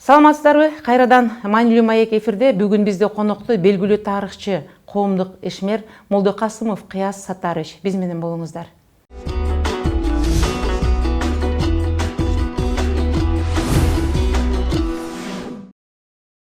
Саламатсыздарбы? Кайрадан Маанилүү маек эфирде. Бүгүн бизде конокто белгилүү тарыхчы, коомдук ишмер Молдокасымов Кыяз Саттарович. Биз менен болуңуздар.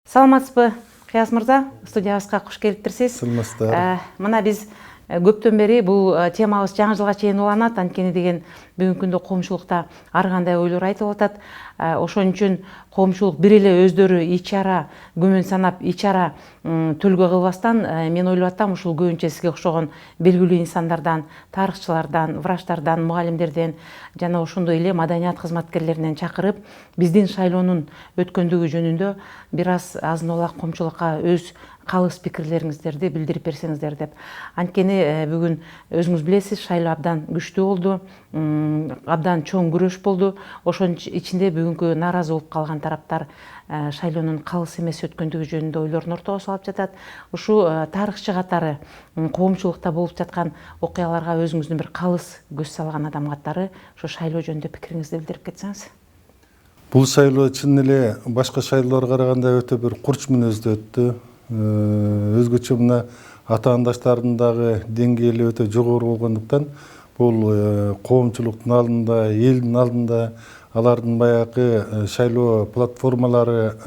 Саламатсызбы, Кыяз мырза? Студиябызга куш келиптирсиз. Саламатсыздар. Мына биз көптөн бери бул темабыз жаңы жылга чейин уланат, анткени деген бүгүнкү күндө коомчулукта ар кандай ойлор айтылып атат. Ошон үчүн коомчулук бир эле өздөрү ичара күмөн санап ичара төлгө кылбастан мен ойлоп атам, ушул көбүнчө сизге окшогон белгилүү инсандардан, тарыхчылардан, врачтардан, мугалимдерден жана ошондой эле маданият кызматкерлеринен чакырып, биздин шайлоонун өткөндүгү жөнүндө бир азын улак коомчулукка өз калыс пикирлериңиздерди билдирип берсеңиздер деп. Анткени бүгүн өзүңүз билесиз, шайлоо абдан күчтүү болду, абдан чоң күрөш болду. Ошонун ичинде бүгүнкү нааразы болуп калган тараптар шайлоонун калыс эмес өткөндүгү жөнүндө ойлорун ортого салып жатат. Ушу тарыхчы катары коомчулукта болуп жаткан окуяларга өзүңүздүн бир калыс көз салган адам катары ушу шайлоо жөнүндө пикириңизди билдирип кетсеңиз. Бул шайлоо чын эле башка шайлоолорго караганда өтө бир курч мүнөздө өттү. Өзгөчө мына атаандаштардын дагы деңгээли өтө жогору болгондуктан бул коомчулуктун алдында, элдин алдында алардын баягы шайлоо платформалары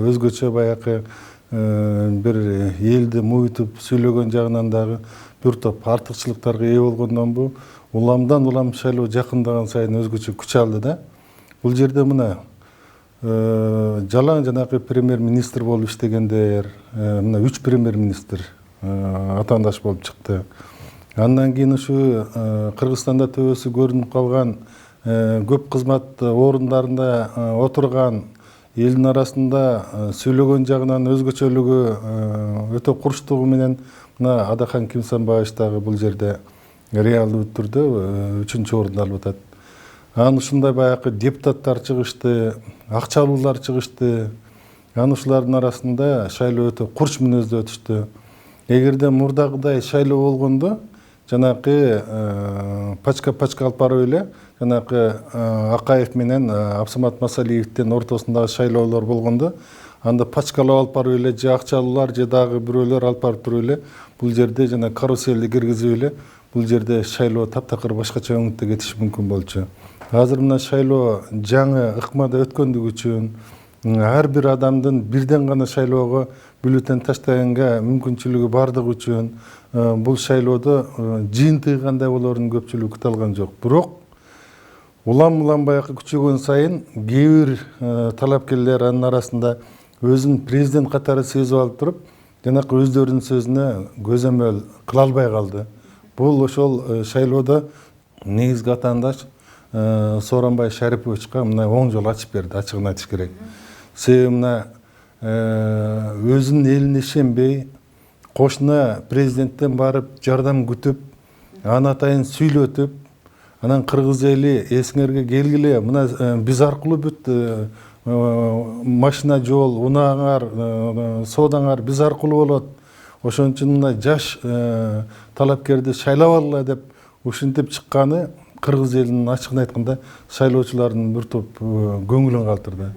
өзгөчө баягы бир элди муйтуп сүйлөгөн жагынан дагы бир топ артыкчылыктарга ээ болгондон уламдан улам шайлоо жакындаган сайын өзгөчө күч алды да. Бул жерде мына жалаң жанагы премьер-министр болуп иштегендер, мына 3 премьер-министр атаандаш болуп чыкты. Андан кийин ушу Кыргызстанда төбөсү көрүнүп калган көп кызмат орундарында отурган элдин арасында сүйлөгөн жагынан өзгөчөлүгү өтө курчтугу менен мына Адахан Кимсанбаевич дагы бул жерде реалдуу түрдө 3-чү орунду алып атат. Анан ушундай баягы депутаттар чыгышты, акчалуулар чыгышты. Анан ушулардын арасында шайлоо өтө курч мүнөздө өтүштү. Эгерде мурдагыдай шайлоо болгондо жанагы пачка алып барып эле жанагы Акаев менен Абсамат Масалиевдин ортосундагы шайлоолор болгондо анда пачкалап алып барып эле же акчалуулар же дагы бирөөлөр алып барып туруп эле бул жерде жана каруселди киргизип эле бул жерде шайлоо таптакыр башкача өңүттө кетиши мүмкүн болчу. Азыр мына шайлоо жаңы ыкмада өткөндүгү үчүн ар бир адамдын бирден гана шайлоого бюллетень таштаганга мүмкүнчүлүгү бардыгы үчүн бул шайлоодо жыйынтыгы кандай болорун көпчүлүк күтө алган жок. Бирок улам баягы күчөгөн сайын кээ бир талапкерлер анын арасында өзүн президент катары сезип алып туруп, жанакы өздөрүнүн сөзүнө көзөмөл кыла албай калды. Бул ошол шайлоодо негизги атаандаш Сооронбай Шариповичка мына оң жол ачып берди, ачыгын айтыш керек. Себеби мына өзүнүн элине ишенбей, кошуна президенттен барып жардам күтүп, аны атайын сүйлөтүп, анан кыргыз эли эсиңерге келгиле, мына биз аркылуу бүт машина жол, унааңар, соодаңар биз аркылуу болот. Ошон үчүн мына жаш талапкерди шайлап алгыла деп ушинтип чыкканы кыргыз элинин ачыгын айтканда шайлоочулардын бир топ көңүлүн калтырды.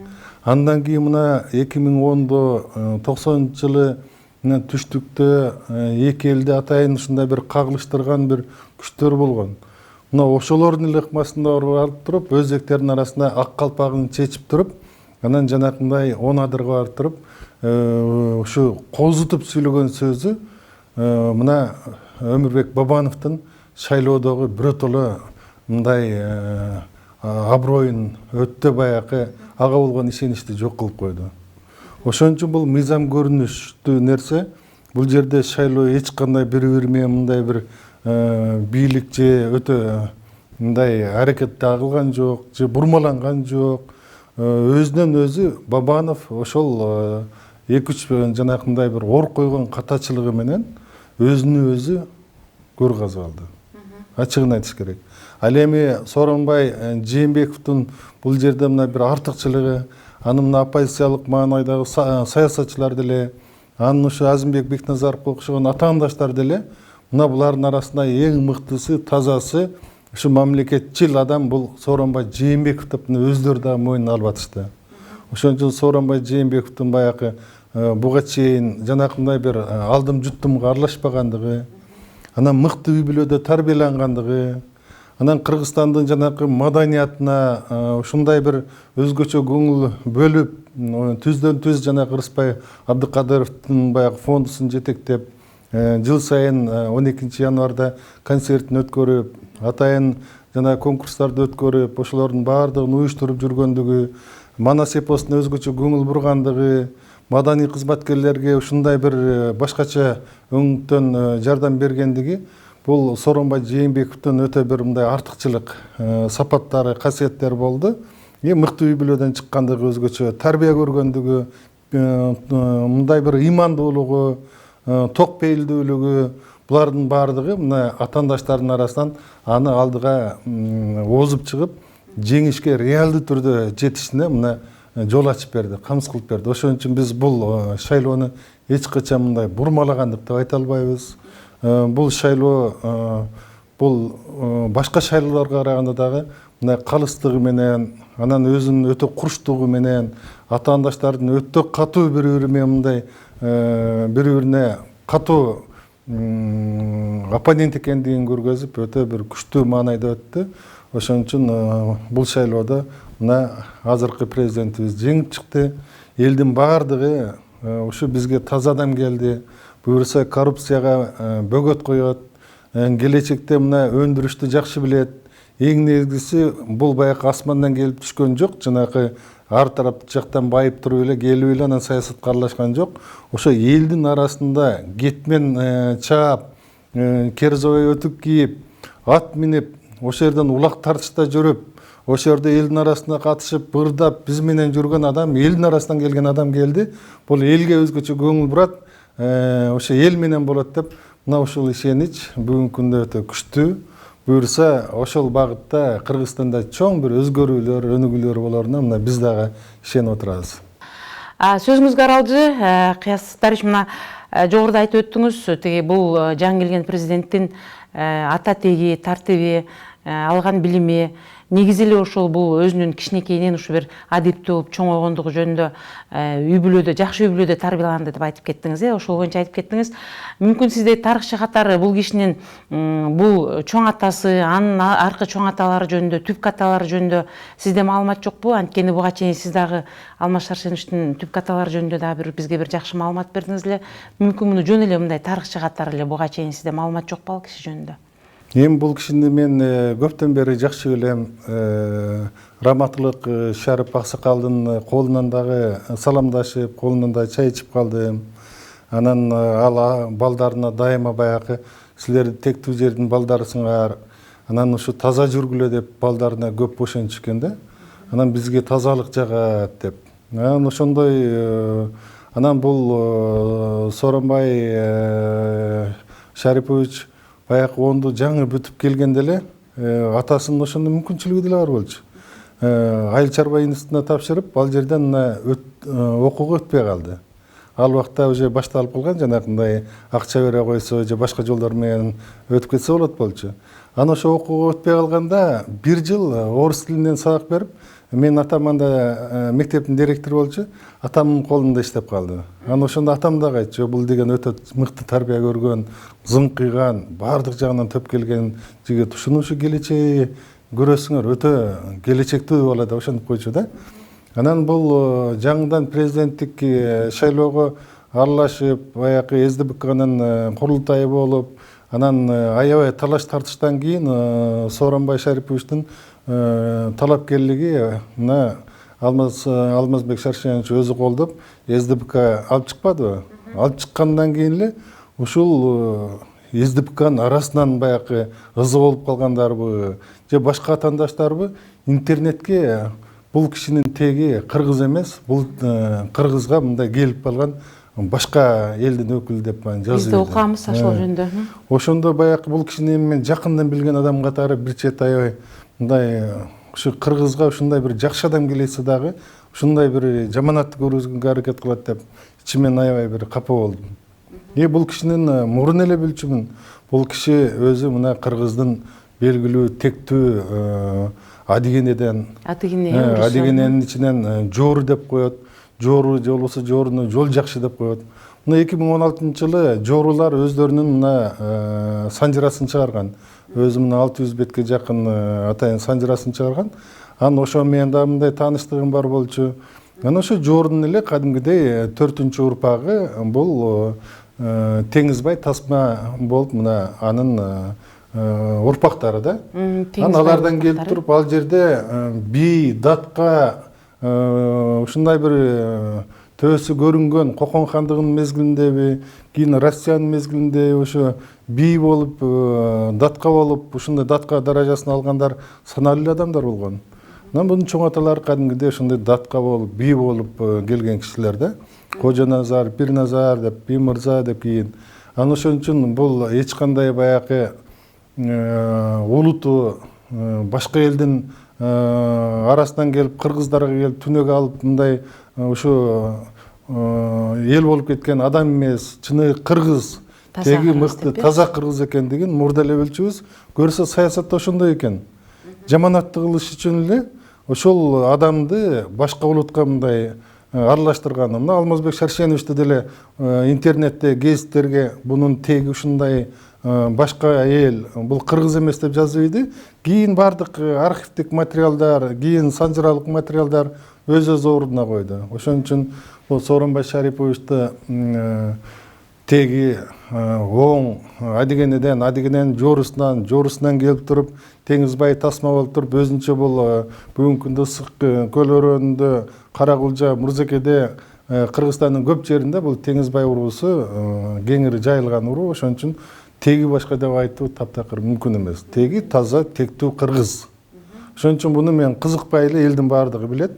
Андан кийин мына 2010-до 90-жылы түштүктө эки элди атайын ушундай бир кагылыштырган бир күчтөр болгон. Мына ошолордун эле ыкмасында алып туруп, өзектердин арасында ак калпагын чечип туруп, анан жанакындай 10 адырга барып туруп, ушу козутуп сүйлөгөн сөзү мына Өмүрбек Бабановдун шайлоодогу биротоло мындай аброюн өтө баягы ага болгон ишеничти жок кылып койду. Ошон үчүн бул мыйзам көрүнүштүү нерсе. Бул жерде шайлоо эч кандай бири-бири менен мындай бир бийлик же өтө мындай аракет кылган жок, же бурмаланган жок. Өзүнөн өзү Бабанов ошол 2-3 жанакындай бир ор койгон катачылыгы менен өзүнө өзү көр казып алды. Ачыгын айтыш керек. Ал эми Сооронбай Жээнбековдун бул жерде мына бир артыкчылыгы, анын мына оппозициялык маанайдагы саясатчылар деле, анын ушу Азимбек Бекназаровго окшогон атаандаштар деле, мына булардын арасында эң мыктысы, тазасы ушу мамлекетчил адам бул Сооронбай Жээнбеков деп өздөрү да мойнуна алып атышты. ошон үчүн Сооронбай Жээнбековдун баягы буга чейин жанакындай бир алдым жуттумга аралашпагандыгы, анан мыкты үй бүлөдө тарбиялангандыгы, анан Кыргызстандын жанакы маданиятына ушундай бир өзгөчө көңүл бөлүп, түздөн түз жанакы Рыспай Абдыкадыровдун баягы фондусун жетектеп, жыл сайын 12 январда концертин өткөрүп, атайын жана конкурстарды өткөрүп, ошолордун баардыгын уюштуруп жүргөндүгү, Манас эпосуна өзгөчө көңүл бургандыгы, маданий кызматкерлерге ушундай бир башкача өңүттөн жардам бергендиги бул Сооронбай Жээнбековдун өтө бир мындай артыкчылык сапаттары, касиеттери болду. Мыкты үй бүлөдөн чыккандыгы, өзгөчө тарбия көргөндүгү, мындай бир ыймандуулугу, ток пейилдүүлүгү, булардын баардыгы мына атаандаштардын арасынан аны алдыга озуп чыгып, жеңишке реалдуу түрдө жетишине мына жол ачып берди, камсыз кылып берди. Ошон үчүн биз бул шайлоону эч качан мындай бурмалагандык деп айта албайбыз. Бул шайлоо бул башка шайлоолорго караганда дагы мындай калыстыгы менен, анан өзүнүн өтө курчтугу менен, атаандаштардын өтө катуу бири-бири менен мындай бири-бирине катуу оппонент экендигин көргөзүп, өтө бир күчтүү маанайда өттү. Ошон үчүн бул шайлоодо мына азыркы президентибиз жеңип чыкты. Элдин баардыгы ушу бизге таза адам келди, буюрса коррупцияга бөгөт коет, келечекте мына өндүрүштү жакшы билет. Эң негизгиси бул баягы асмандан келип түшкөн жок, жанакы ар тарап жактан байып туруп эле келип эле анан саясатка аралашкан жок. Ошо элдин арасында кетмен чаап, керзобай өтүк кийип, ат минип, ошол жерден улак тартышта жүрүп, ошол жерде элдин арасына катышып, бырдап биз менен жүргөн адам, элдин арасынан келген адам келди. Бул элге өзгөчө көңүл бурат, ошо эл менен болот деп, мына ушул ишенич бүгүнкү күндө өтө күчтүү. Буюрса, ошол багытта Кыргызстанда чоң бир өзгөрүүлөр, өнүгүүлөр болоруна мына биз дагы ишенип отурабыз. Сөзүңүзгө аралжы, Кыяс Саттарович, мына жогоруда айтып өттүңүз, тиги бул жаңы келген президенттин ата теги, тартиби, алган билими, негизи эле ошол бул өзүнүн кичинекейинен ушу бир адиптүү болуп чоңойгондугу жөнүндө үй бүлөдө, жакшы үй бүлөдө тарбияланды деп айтып кеттиңиз, ошол боюнча айтып кеттиңиз. Мүмкүн сизде тарыхчы катары бул кишинин бул чоң атасы, анын аркы чоң аталары жөнүндө, түпкү аталары жөнүндө сизде маалымат жокпу? Анткени буга чейин сиз дагы Алмаз Шаршеновичтин түпкү аталары жөнүндө дагы бизге бир жакшы маалымат бердиңиз эле. Мүмкүн муну жөн эле мындай тарыхчы катары эле буга чейин сизде маалымат жок болуп киши жөнүндө? Эми бул кишини мен көптөн бери жакшы билем. Раматылык Шарып аксакалдын колунан дагы саламдашып, колунан да чай ичип калдым. Анан ал балдарына дайыма баягы силер тектүү жердин балдарысыңар, анан ушу таза жүргүлө деп балдарына көп бошончу экен да. Анан бизге тазалык жагат деп. Анан ошондой анан бул Сооронбай Шарипович баягы онду жаңы бүтүп келгенде эле атасынын ошондой мүмкүнчүлүгү деле бар болчу. Айыл чарба институтуна тапшырып, ал жерден окууга өтпөй калды. Ал убакта уже башталып калган, жанакындай акча бере койсо же башка жолдор менен өтүп кетсе болот болчу. Анан ошо окууга өтпөй калганда бир жыл орус тилинен сабак берип, менин атам анда мектептин директору болчу, атамдын колунда иштеп калды. Анан ошондо атам дагы айтчу, бул деген өтө мыкты тарбия көргөн, зыңкыйган, баардык жагынан төп келген жигит. Ушуну келечеги көрөсүңөр, өтө келечектүү болот деп ошентип койчу да. Анан бул жаңыдан президенттик шайлоого аралашып, баягы СДБКнын курултайы болуп, анан аябай талаш тартыштан кийин Сооронбай Шариповичтин талапкерлиги мына Алмазбек Шаршенович өзү колдоп СДБК алып чыкпадыбы? Алып чыккандан кийин эле ушул СДБКнын арасынан баягы ызы болуп калгандарбы, же башка атаандаштарбы интернетке бул кишинин теги кыргыз эмес, бул кыргызга мындай келип калган башка элдин өкүлү деп жазып. Бизде окуамыз ошол жөнүндө. Ошондо баягы бул кишини мен жакындан билген адам катары бир чет аябай мындай ушу кыргызга ушундай бир жакшы адам келсе дагы ушундай бир жаманатты көргөзгөнгө аракет кылат деп ичимен аябай бир капа болдум. Бул кишинин мурун эле билчүмүн. Бул киши өзү мына кыргыздын белгилүү тектүү Адигенеден, Адыгене Адигененин ичинен Жору деп коет. Жору же болбосо Жорунун жол жакшы деп коет. Мына 2016-жылы Жорулар өздөрүнүн мына санжырасын чыгарган. Өзү мына 600 бетке жакын атайын санжырасын чыгарган. Анан ошо менен да мындай тааныштыгым бар болчу. Анан ошо Жорунун эле кадимгидей 4-урпагы бул Теңизбай Тасма болуп мына анын урпактары да. Анан алардан келип туруп ал жерде бий, датка ушундай бир төбөсү көрүнгөн Кокон хандыгынын мезгилиндеби, кийин Россиянын мезгилинде ошо бий болуп, датка болуп, ушундай датка даражасын алгандар саналуу адамдар болгон. Анан бунун чоң аталары кадимгидей ошондой датка болуп, бий болуп келген кишилер да. Кожоназар, Пирназар деп, Биймырза деп кийин. Анан ошон үчүн бул эч кандай баягы улуту башка элдин арасынан келип, кыргыздарга келип, түнөк алып, мындай ошо эл болуп кеткен адам эмес, чыны кыргыз, теги мыкты, таза кыргыз экендигин мурда эле билчүбүз. Көрсө саясатта ошондой экен. Жаманатты кылыш үчүн эле ошол адамды башка улутка мындай аралаштырган. Мына Алмазбек Шаршеновичти деле интернетте, гезиттерге бунун теги ушундай башка эл, бул кыргыз эмес деп жазып иди. Кийин бардык архивдик материалдар, кийин санжыралык материалдар өз ордуна койду. Ошон үчүн бул Сооронбай Шариповичти теги оң Адигенеден, Адигененин Жорусунан келип туруп, Теңизбай Тасма болуп туруп, өзүнчө бул бүгүнкү күндө Ысык көл өрөөнүндө, Каракулжа, Мурзекеде, Кыргызстандын көп жеринде бул Теңизбай уруусу кеңири жайылган уруу. Ошон үчүн теги башка деп айтуу таптакыр мүмкүн эмес. Теги таза, тектүү кыргыз. Ошон үчүн буну мен кызыкпай эле элдин баардыгы билет.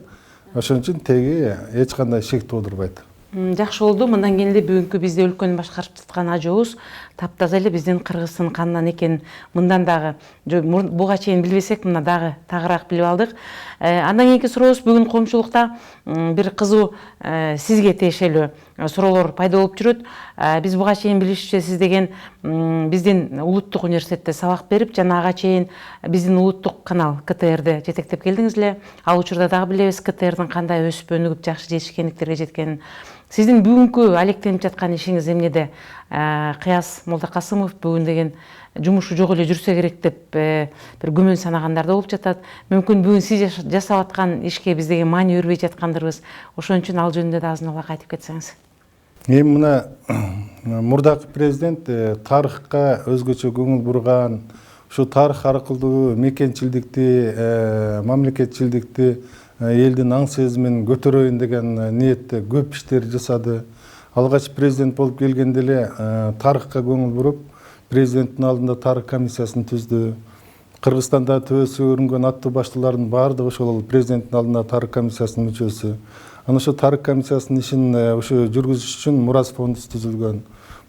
Ошон үчүн теги эч кандай шек туудурбайт. Жакшы болду. Мындан кийин эле бүгүнкү бизде өлкөнү башкарып жаткан ажообуз таптаза эле биздин кыргыздын канынан экенин мындан дагы буга чейин билбесек, мына дагы тагыраак билип алдык. Андан кийинки сурообуз бүгүн коомчулукта бир кызуу сизге тиешелүү суроолор пайда болуп жүрөт. Биз буга чейин билишчү сиз деген биздин улуттук университетте сабак берип, жана ага чейин биздин улуттук канал КТРди жетектеп келдиңиз эле. Ал учурда дагы билебиз КТРдин кандай өсүп өнүгүп жакшы жетишкендиктерге жеткенин. Сиздин бүгүнкү алектенип жаткан ишиңиз эмнеде? Кыяз Молдокасымов бүгүн деген жумушу жок эле жүрсө керек деп бир күмөн санагандар да болуп жатат. Мүмкүн бүгүн сиз жасап аткан ишке биз деген маани бербей жаткандырбыз. Ошон үчүн ал жөнүндө да азын-аулак айтып кетсеңиз. Эми мына мурдакы президент тарыхка өзгөчө көңүл бурган, ушу тарых аркылуу мекенчилдикти, мамлекетчилдикти, элдин аң сезимин көтөрөйүн деген ниетте көп иштер жасады. Алгач президент болуп келгенде эле тарыхка көңүл буруп, президенттин алдында тарых комиссиясын түздү. Кыргызстанда төбөсү көрүнгөн аттуу баштуулардын баардыгы ошол президенттин алдында тарых комиссиясынын мүчөсү. Анан ошо тарых комиссиясынын ишин ошо жүргүзүш үчүн Мурас фондусу түзүлгөн.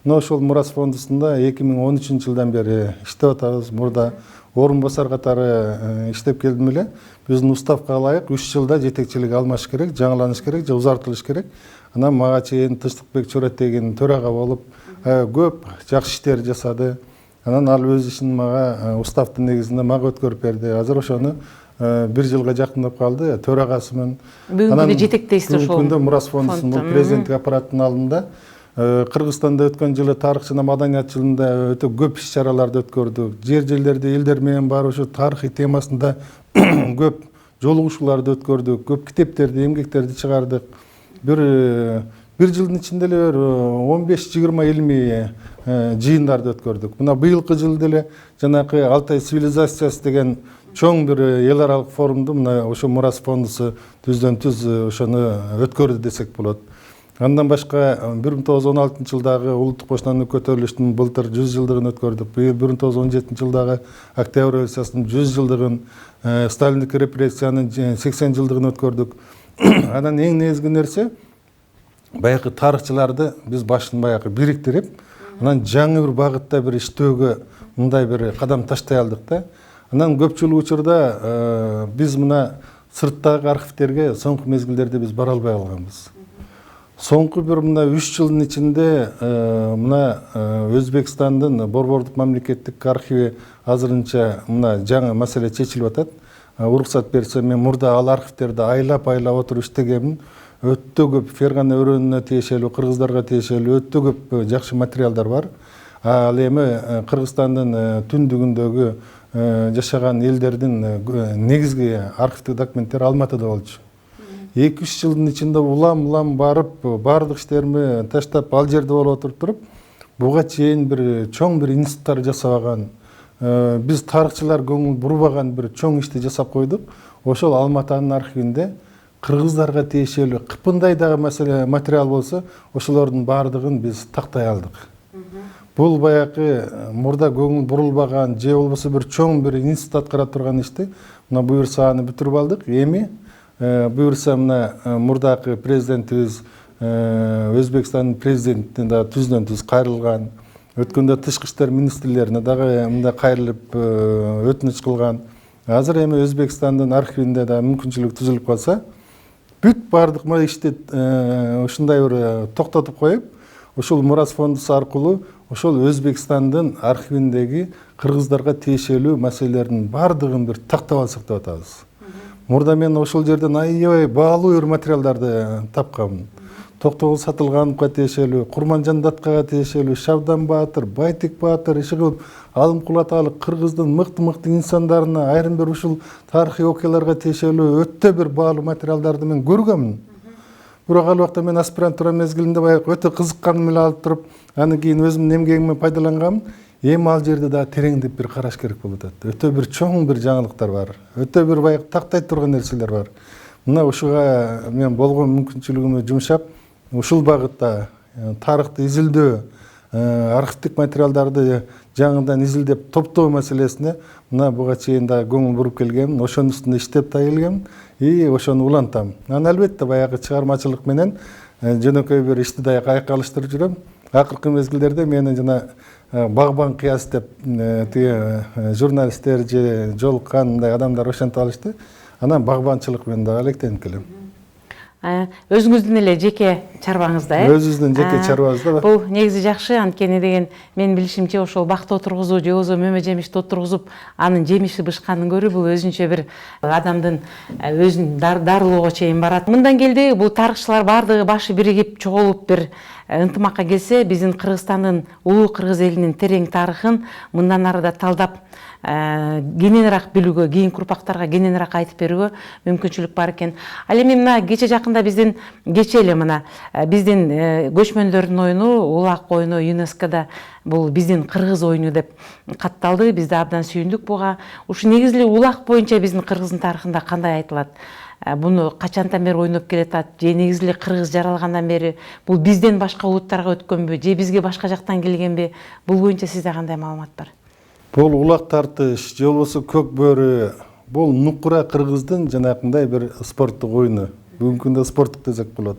Мына ошол Мурас фондусунда 2013-жылдан бери иштеп атабыз. Мурда орун басар катары иштеп келдим эле. Биздин уставка ылайык 3 жылда жетекчилик алмаш керек, жаңыланыш керек же узартылыш керек. Анан мага чейин Тынчтыкбек Чоратегин төрага болуп, көп жакшы иштер жасады. Анан ал өз ишин мага уставдын негизинде мага өткөрүп берди. Азыр ошону 1 жылга жакындап калды, төрагасымын. Бүгүнкү жетектейсиз ошол. Бүгүнкү Мурас фондусунун президенттик аппараттын алдында Кыргызстанда өткөн жылы тарых жана маданият жылында өтө көп иш-чараларды өткөрдүк. Жерлерде элдер менен бар ошо тарыхый темасында көп жолугушууларды өткөрдүк, көп китептерди, эмгектерди чыгардык. Бир жылдын ичинде эле 15-20 илмий жыйындарды өткөрдүк. Мына быйылкы жылы деле жанакы Алтай цивилизациясы деген чоң бир эл аралык форумду мына ошо Мурас фондусу түздөн-түз ошону өткөрдү десек болот. Андан башка 1916-жылдагы улуттук коштонуу көтөрүлүштүн былтыр 100 жылдыгын өткөрдүк. 1917-жылдагы Октябрь революциясынын 100 жылдыгын, Сталиндик репрессиянын 80 жылдыгын өткөрдүк. Анан эң негизги нерсе баягы тарыхчыларды биз башын баягы бириктирип, анан жаңы бир багытта бир иштөөгө мындай бир кадам таштай алдык да. Анан көпчүлүк учурда биз мына сырттагы архивтерге соңку мезгилдерде биз бара албай калганбыз. Соңку бир мына 3 жылдын ичинде мына Өзбекстандын Борбордук мамлекеттик архиви азырынча мына жаңы маселе чечилип атат. уруксат берсе мен мурда ал архивтерди айлап отуруп иштегенмин. Өтө көп Фергана өрөөнүнө тиешелүү, кыргыздарга тиешелүү өтө көп жакшы материалдар бар. Ал эми Кыргызстандын түндүгүндөгү жашаган элдердин негизги архивдик документтери Алматыда болчу. 2-3 жылдын ичинде улам барып, баардык иштерими таштап, ал жерде болуп отуруп, буга чейин бир чоң бир институттар жасабаган, биз тарыхчылар көңүл бурбаган бир чоң ишти жасап койдук. Ошол Алматанын архивинде кыргыздарга тиешелүү кыпындай дагы материал болсо, ошолордун баардыгын биз тактай алдык. Бул баягы мурда көңүл бурулбаган же болбосо бир чоң бир институт аткара турган ишти мына буюрса аны бүтүрүп алдык. Эми буюрса мына мурдакы президентибиз Өзбекстандын президентине да түздөн түз кайрылган. Өткөндө тышкы иштер министрлерине дагы мындай кайрылып өтүнүч кылган. Азыр эми Өзбекстандын архивинде да мүмкүнчүлүк түзүлүп калса, бүт баардык ишти ушундай бир токтотуп коюп, ошол мурас фондусу аркылуу ошол Өзбекстандын архивиндеги кыргыздарга тиешелүү маселелердин баардыгын бир тактап алсак деп атабыз. Мурда мен ошол жерден аябай баалуу бир материалдарды тапканмын. Токтогул Сатылгановго тиешелүү, Курманжан Даткага тиешелүү, Шабдан Баатыр, Байтек Баатыр иши кылып, Алымкул аталык кыргыздын мыкты инсандарына, айрым бир ушул тарыхый окуяларга тиешелүү өтө бир баалуу материалдарды мен көргөмүн. Бирок ал убакта мен аспирантура мезгилинде баягы өтө кызыкканым эле алып туруп, аны кийин өзүмдүн эмгегиме пайдалангам. Эми ал жерде да тереңдеп бир караш керек болуп атат. Өтө бир чоң бир жаңылыктар бар. Өтө бир баягы тактай турган нерселер бар. Мына ушуга мен болгон мүмкүнчүлүгүмдү жумшап, ушул багытта тарыхты изилдөө, архивдик материалдарды жаңыдан изилдеп топтоо маселесине мына буга чейин да көңүл буруп келгем, ошонун үстүндө иштеп да келгем и ошону улантам. Анан албетте баягы чыгармачылык менен жөнөкөй бир ишти да айкалыштырып жүрөм. Акыркы мезгилдерде мени жана Багбан Кыяс деп тиги журналисттер же жолуккан мындай адамдар ошентип алышты. Анан багбанчылык менен да алектенип келем. Өзүңүздүн эле жеке чарбаңызда, Өзүбүздүн жеке чарбабызда. Бул негизи жакшы, анткени деген мен билишимче ошол бакта отургузуу же болбосо мөмө жемишти отургузуп, анын жемиши бышканын көрүү бул өзүнчө бир адамдын өзүн дарылоого чейин барат. Мындан келди бул тарыхчылар баардыгы башы биригип чогулуп бир ынтымакка келсе, биздин Кыргызстандын улуу кыргыз элинин терең тарыхын мындан арыда талдап кененирээк билүүгө, кийинки урпактарга кененирээк айтып берүүгө мүмкүнчүлүк бар экен. Ал эми мына кече жакында биздин биздин көчмөндөрдүн оюну, улак оюну ЮНЕСКОда бул биздин кыргыз оюну деп катталды. Биз да абдан сүйүндүк буга. Ушу негизли улак боюнча биздин кыргыздын тарыхында кандай айтылат? Буну качантан бери ойноп келатат, же негизли кыргыз жаралгандан бери бул бизден башка улуттарга өткөнбү, же бизге башка жактан келгенби? Бул боюнча сизде кандай маалымат бар? Бул улак тартыш, же болбосо көк бөрү, бул нукура кыргыздын жанакындай бир спорттук оюну. Бүгүнкү күндө спорттук десек болот.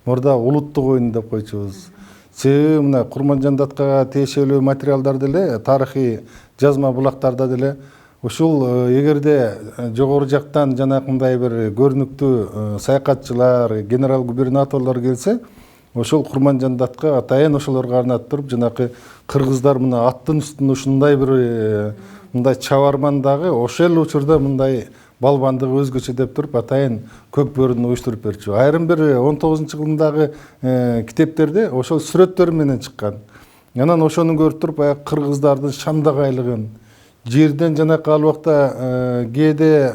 Мурда улуттук оюн деп койчубуз. Себеби мына Курманжан Даткага тиешелүү материалдар деле, тарыхый жазма булактарда деле ушул эгерде жогору жактан жанакындай бир көрүнүктүү саякатчылар, генерал губернаторлор келсе, ошол Курманжан Датка атайын ошолорго арнап туруп, жанакы кыргыздар мына аттын үстүндө ушундай бир мындай чабармандагы ошол учурда мындай балбандыгы өзгөчө деп туруп атайын көк бөрүн уюштуруп берчү. Айрым бир 19-жылдагы китептерде ошол сүрөттөр менен чыккан. Анан ошону көрүп туруп баягы кыргыздардын шамдагайлыгын, жерден жанакы ал убакта кээде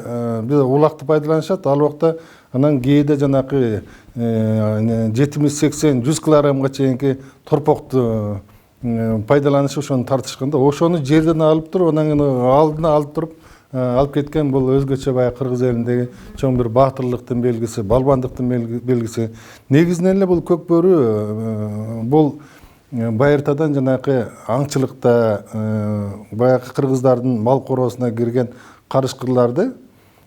улакты пайдаланышат, ал убакта анан кээде жанакы 70-80-100 килограммга чейинки торпокту пайдаланышы ошону тартышканда, ошону жерден алып туруп, анан алдына алып туруп алып кеткен бул өзгөчө баягы кыргыз элиндеги чоң бир баатырлыктын белгиси, балбандыктын белгиси. Негизинен эле бул көк бөрү бул Байыртадан жанакы аңчылыкта баягы кыргыздардын мал короосуна кирген карышкырларды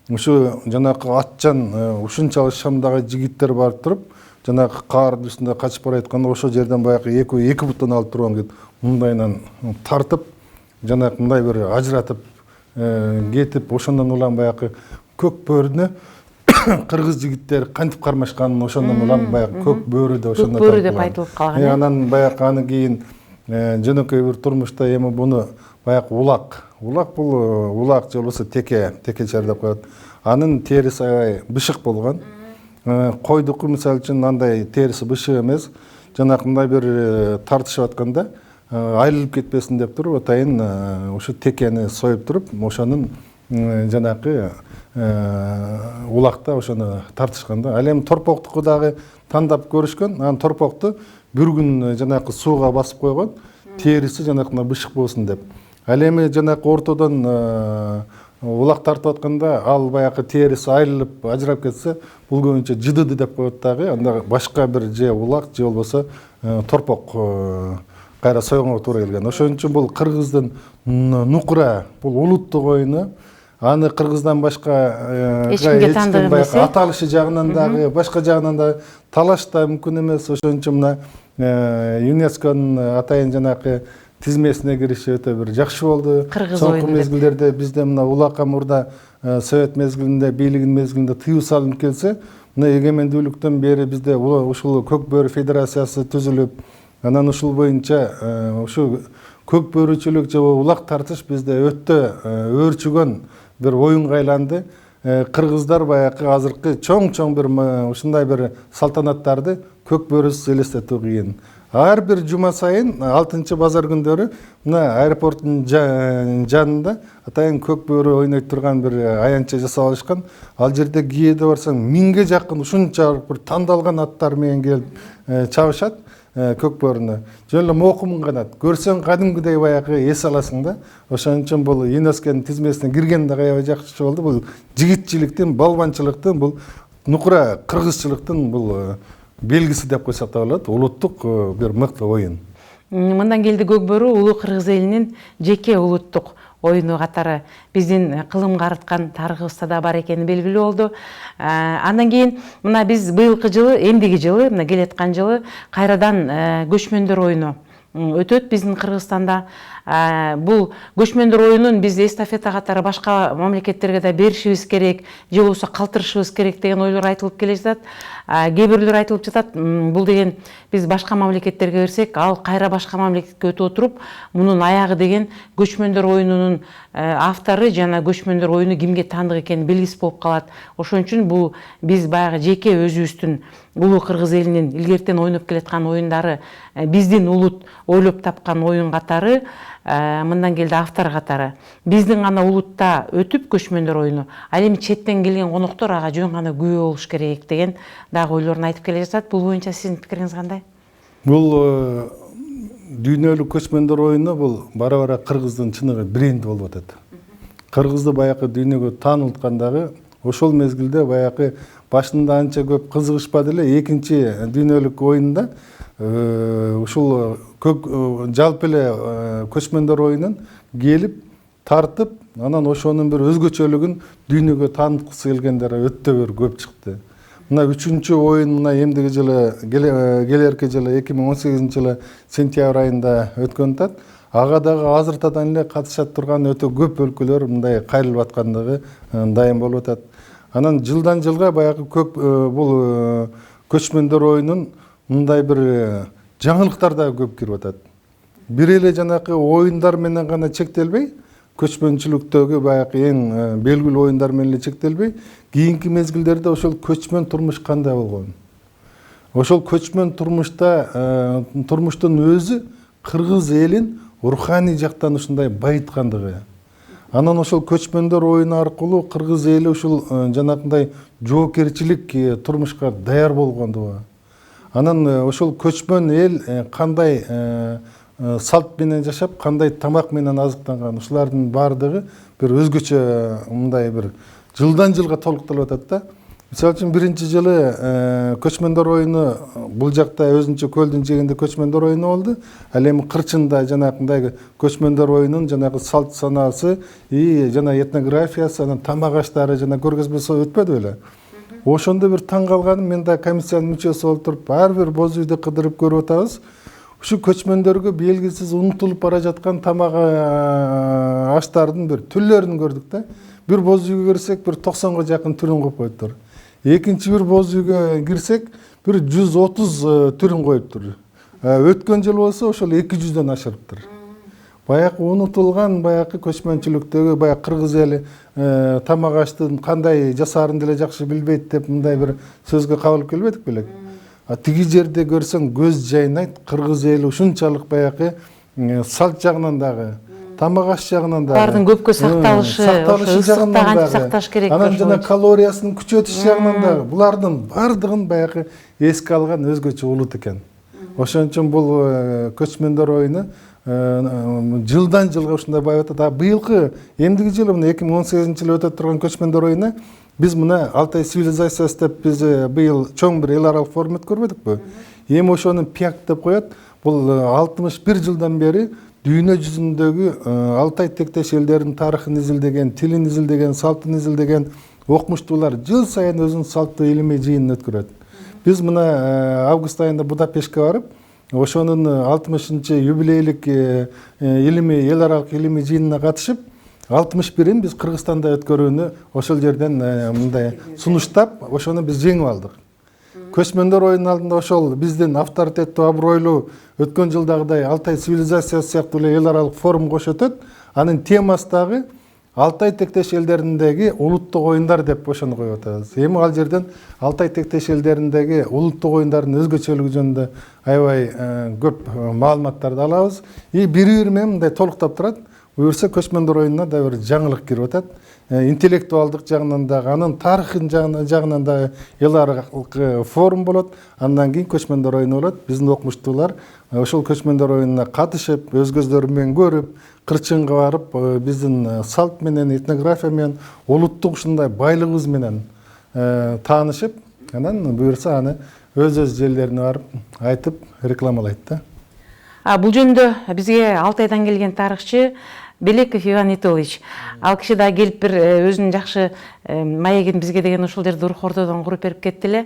ушу жанакы атчан ушунчалык шамдагы жигиттер барып туруп, жанакы каардын үстүндө качып баратканда ошол жерден баягы эки бутун алып турган мындайынан тартып, жанакы мындай бир ажыратып кетип, ошондон улам баягы көк бөрүнө кыргыз жигиттери кантип кармашканын ошондон улам баягы көк бөрү деп ошондой бөрү деп айтылып калган. Анан баягы аны кийин жөнөкөй бир турмушта эми буну баягы улак бул улак же болбосо текечер деп коет. анын териси аябай бышык болгон. Койдуку мисалы үчүн андай териси бышык эмес. Жанакындай бир тартышып атканда айрылып кетпесин деп туруп атайын ошо текени союп туруп ошонун жанакы улакта ошону тартышканда. Ал эми торпоктуку дагы тандап көрүшкөн. Анан торпокту бир күн жанакы сууга басып койгон. Териси жанакындай бышык болсун деп. Ал эми жанакы ортодон улак тартып атканда ал баягы териси айрылып ажырап кетсе, бул көбүнчө жыдыды деп коет дагы. Анда башка бир же улак же болбосо торпок кайра сойгонго туура келген. Ошон үчүн бул кыргыздын нукура, бул улуттук оюну. Аны кыргыздан башка эчкимге тандык эмес. Аталышы жагынан дагы, башка жагынан да талаш да мүмкүн эмес. Ошон үчүн мына ЮНЕСКОнун атайын жанакы тизмесине кириши өтө бир жакшы болду. Соңку мезгилдерде бизде мына улакка мурда совет мезгилинде, бийлигин мезгилинде тыюу салынып келсе, мына эгемендүүлүктөн бери бизде ушул көк бөрү федерациясы түзүлүп, анан ушул боюнча ушу көк бөрүчүлүк же улак тартыш бизде өтө өөрчүгөн бир оюнга айланды. Кыргыздар баягы азыркы чоң бир ушундай бир салтанаттарды көк бөрүсүз элестетүү кыйын. Ар бир жума сайын 6-базар күндөрү мына аэропорттун жанында атайын көк бөрү ойнойт турган бир аянтча жасап алышкан. Ал жерде кээде барсаң 1000ге жакын ушунчалык бир тандалган аттар менен келип чабышат көк бөрүнө. Жөн эле мокум канат. Көрсөң кадимгидей баягы эс аласың да. Ошон үчүн бул ЮНЕСКонун тизмесине кирген да аябай жакшы болду. Бул жигитчиликтин, балбанчылыктын, бул нукура кыргызчылыктын бул белгиси деп койсок да болот. Улуттук бир мыкты оюн. Мындан келди көк бөрү улуу кыргыз элинин жеке улуттук оюну катары биздин кылым карыткан тарыхыбызда да бар экени белгилүү болду. Андан кийин мына биз быйылкы жылы, эндиги жылы, мына келаткан жылы кайрадан көчмөндөр оюну өтөт биздин Кыргызстанда. Бул көчмөндөр оюнун биз эстафета катары башка мамлекеттерге да беришибиз керек, же болбосо калтырышыбыз керек деген ойлор айтылып келе жатат. Кээ бирлер айтылып жатат, бул деген биз башка мамлекеттерге берсек, ал кайра башка мамлекетке өтүп отуруп, мунун аягы деген көчмөндөр оюнунун автору жана көчмөндөр оюну кимге тандык экени белгисиз болуп калат. Ошон үчүн бул биз баягы жеке өзүбүздүн улуу кыргыз элинин илгертен ойноп келаткан оюндары, биздин улут ойлоп тапкан оюн катары, мындан келди автор катары. Биздин гана улутта өтүп көчмөндөр оюну, ал эми четтен келген коноктор ага жөн гана күбө болуш керек деген дагы ойлорун айтып келе жатат. Бул боюнча сиздин пикириңиз кандай? Бул дүйнөлүк көчмөндөр оюну бул бара-бара кыргыздын чыныгы бренди болуп атат. Кыргызды баягы дүйнөгө таанылткан дагы ошол мезгилде баягы башында анча көп кызыгышпады эле. Экинчи дүйнөлүк оюнда ушул жалпы эле көчмөндөр оюнун келип тартып, анан ошонун бир өзгөчөлүгүн дүйнөгө тааныткысы келгендер өтө бир көп чыкты. Мына 3-чү оюн мына эмдиги жылы келерки жылы 2018-жылы сентябрь айында өткөн атат. Ага дагы азыртадан эле катышат турган өтө көп өлкөлөр мындай кайрылып аткандыгы дайым болуп атат. Анан жылдан жылга баягы бул көчмөндөр оюнун мындай бир жаңылыктар да көп кирип атат. Бир эле жанакы оюндар менен гана чектелбей, көчмөнчүлүктөгү баягы эң белгилүү оюндар менен эле чектелбей, кийинки мезгилдерде ошол көчмөн турмуш кандай болгон? Ошол көчмөн турмуштун өзү кыргыз элин руханий жактан ушундай байыткандыгы. Анан ошол көчмөндөр оюну аркылуу кыргыз эли ушул жанакындай жоокерчилик турмушка даяр болгондугу. Анан ошол көчмөн эл кандай салт менен жашап, кандай тамак менен азыктанган, ушулардын баардыгы бир өзгөчө мындай бир жылдан жылга толукталып атат да. Мисалы үчүн биринчи жылы көчмөндөр оюну бул жакта өзүнчө көлдүн жээгинде көчмөндөр оюну болду. Ал эми кырчында жанакындай көчмөндөр оюнун жанагы салт санаасы жана этнографиясы, анан тамак аштары жана көргөзмөсү өтпөдү беле. Ошондо бир таң калганым, мен да комиссиянын мүчөсү болуп туруп, ар бир боз үйдү кыдырып көрүп атабыз. Ушу көчмөндөргө белгисиз унутулуп бара жаткан тамак аштардын бир түрлөрүн көрдүк да. Бир боз үйгө кирсек, бир 90га жакын түрүн коюп коюптур. Экинчи бир боз үйгө кирсек, бир 130 түрүн коюптур. Өткөн жыл болсо ошол 200дөн ашырыптыр. Баягы унутулган баягы көчмөнчүлүктөгү баягы кыргыз эли тамак аштын кандай жасаарын деле жакшы билбейт деп мындай бир сөзгө кабылып келбедик белек. Тиги жерде көрсөң көз жайнайт, кыргыз эли ушунчалык баягы салт жагынан дагы, тамак аш жагынан дагы. Алардын көпкө сакталышы жагынан дагы сакташ керек. Анан жана калориясын күчөтүш жагынан дагы булардын бардыгын баягы эске алган өзгөчө улут экен. Ошон үчүн бул көчмөндөр оюну жылдан жылга ушундай байып атат. Быйылкы эмдиги жылы 2018-жылы өтө турган көчмөндөр оюна биз мына Алтай цивилизациясы деп биз быйыл чоң бир эл аралык форум өткөрбөдүкпү? Эми ошону ПИАК деп коет. Бул 61 жылдан бери дүйнө жүзүндөгү Алтай тектеш элдеринин тарыхын изилдеген, тилин изилдеген, салтын изилдеген окумуштуулар жыл сайын өзүнүн салттуу илимий жыйынын өткөрөт. Биз мына август айында Будапештке барып, ошонун 60-чы юбилейлик илимий эл аралык илимий жыйынына катышып, 61-ин биз Кыргызстанда өткөрүүнү ошол жерден мындай сунуштап, ошону биз жеңип алдык. Көчмөндөр оюнунун алдында ошол биздин авторитеттүү, абройлуу өткөн жылдагыдай Алтай цивилизациясы сыяктуу эле эл аралык форум кош өтөт. Анын темасы дагы Алтай тектеш элдериндеги улуттук оюндар деп ошону коюп атабыз. Эми ал жерден Алтай тектеш элдериндеги улуттук оюндардын өзгөчөлүгү жөнүндө аябай көп маалыматтарды алабыз. Бири-бири менен мындай толуктап турат. Буюрса көчмөндөр оюнуна да бир жаңылык кирип атат. Интеллектуалдык жагынан дагы, анын тарыхын жагынан дагы эл аралык форум болот. Андан кийин көчмөндөр оюну болот. Биздин окумуштуулар ошол көчмөндөр оюнуна катышып, өз көздөрү менен көрүп, кырчынга барып, биздин салт менен, этнография менен, улуттук ушундай байлыгыбыз менен таанышып, анан буюрса аны өз жерлерине барып айтып, рекламалайт да. Бул жөнүндө бизге Алтайдан келген тарыхчы Белеков Иван Итович. Ал киши да келип бир өзүнүн жакшы маегин бизге деген ошол жерде рух ордодон куруп берип кетти эле.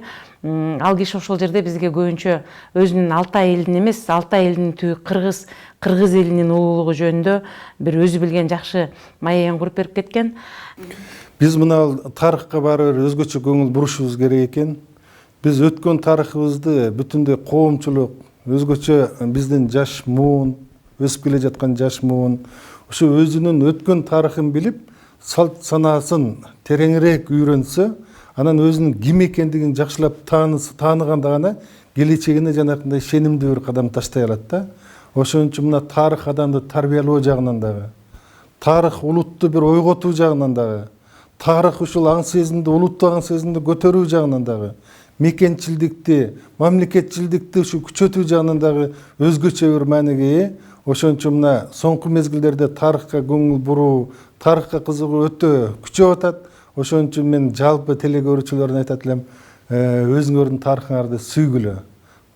Ал киши ошол жерде бизге көбүнчө өзүнүн Алтай элин эмес, Алтай элинин түбү кыргыз элинин улуулугу жөнүндө бир өзү билген жакшы маегин куруп берип кеткен. Биз мына тарыхка баары бир өзгөчө көңүл бурушубуз керек экен. Биз өткөн тарыхыбызды бүтүндөй коомчулук, өзгөчө биздин жаш муун, өсүп келе жаткан жаш муун ушу өзүнүн өткөн тарыхын билип, салт санаасын тереңирээк үйрөнсө, анан өзүнүн ким экендигин жакшылап тааныганда гана келечегине жанакындай ишенимдүү бир кадам таштай алат да. Ошон үчүн мына тарых адамды тарбиялоо жагынан дагы, тарых улутту бир ойготуу жагынан дагы, тарых ушул аң сезимди, улуттук аң сезимди көтөрүү жагынан дагы, мекенчилдикти, мамлекетчилдикти ушу күчөтүү жагынан дагы өзгөчө бир мааниге ээ. Ошон үчүн мына соңку мезгилдерде тарыхка көңүл буруу, тарыхка кызыгуу өтө күчөп атат. Ошон үчүн мен жалпы телекөрүүчүлөрүнө айтат элем, өзүңөрдүн тарыхыңарды сүйгүлө.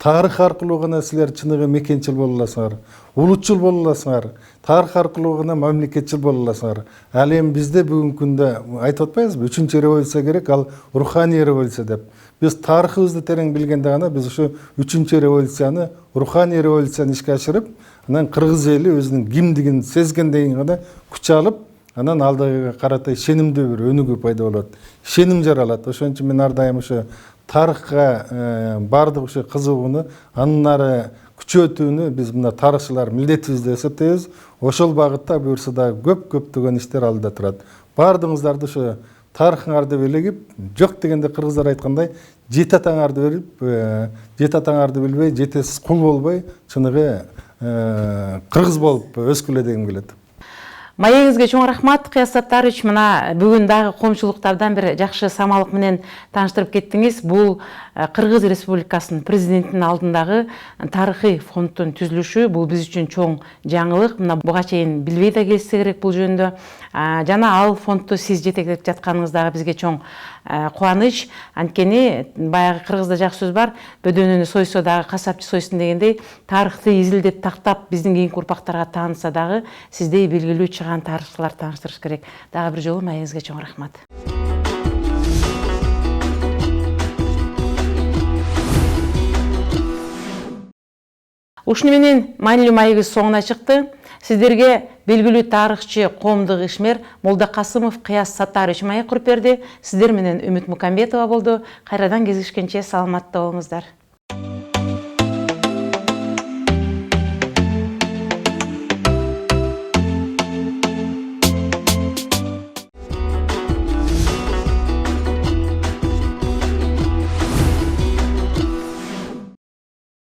Тарых аркылуу гана силер чыныгы мекенчил боло аласыңар, улутчул боло аласыңар, тарых аркылуу гана мамлекетчил боло аласыңар. Ал эми бизде бүгүнкү күндө айтып атпайбызбы, 3-чү революция керек, ал руханий революция деп. Биз тарыхыбызды терең билгенде гана биз ушу 3-чү революцияны, руханий революцияны ишке ашырып, анан кыргыз эли өзүнүн кимдигин сезгенден кийин гана күч алып, анан алдыга карата ишенимдүү бир өнүгүү пайда болот. Ишеним жаралат. Ошон үчүн мен ар дайым ушу тарыхка бардык ушу кызыгууну, андан ары күчөтүүнү биз мына тарыхчылар милдетибиз деп эсептейбиз. Ошол багытта буюрса да көптөгөн иштер алдыда турат. Бардыгыңыздарды ушу тарыхыңарды белегип, жок дегенде кыргыздар айткандай, жете атаңарды берип, жете атаңарды билбей, жетесиз кул болбой, чыныгы кыргыз болуп өскүлө дегим келет. Маегиңизге чоң рахмат, Кыяз Саттарович. Мына бүгүн дагы коомчулуктардан бир жакшы самалык менен тааныштырып кеттиңиз. Бул Кыргыз Республикасынын президентинин алдындагы тарыхый фонддун түзүлүшү, бул биз үчүн чоң жаңылык. Мына буга чейин билбей да келсе керек бул жөнүндө. Жана ал фондду сиз жетектеп жатканыңыз дагы бизге чоң кубаныч. Анткени баягы кыргызда жакшы сөз бар, бөдөнөнү сойсо дагы касапчы сойсун дегендей, тарыхты изилдеп тактап биздин кийинки урпактарга таанытса дагы сиздей белгилүү чыган тарыхчылар тааныштырыш керек. Дагы бир жолу маегиңизге чоң рахмат. Ушуну менен маанилүү маегибиз соңуна чыкты. Сиздерге белгилүү тарыхчы, коомдук ишмер Молдокасымов Кыяз Саттарович маек куруп берди. Сиздер менен Үмүт Мукамбетова болду. Кайрадан кездешкенче саламатта болуңуздар.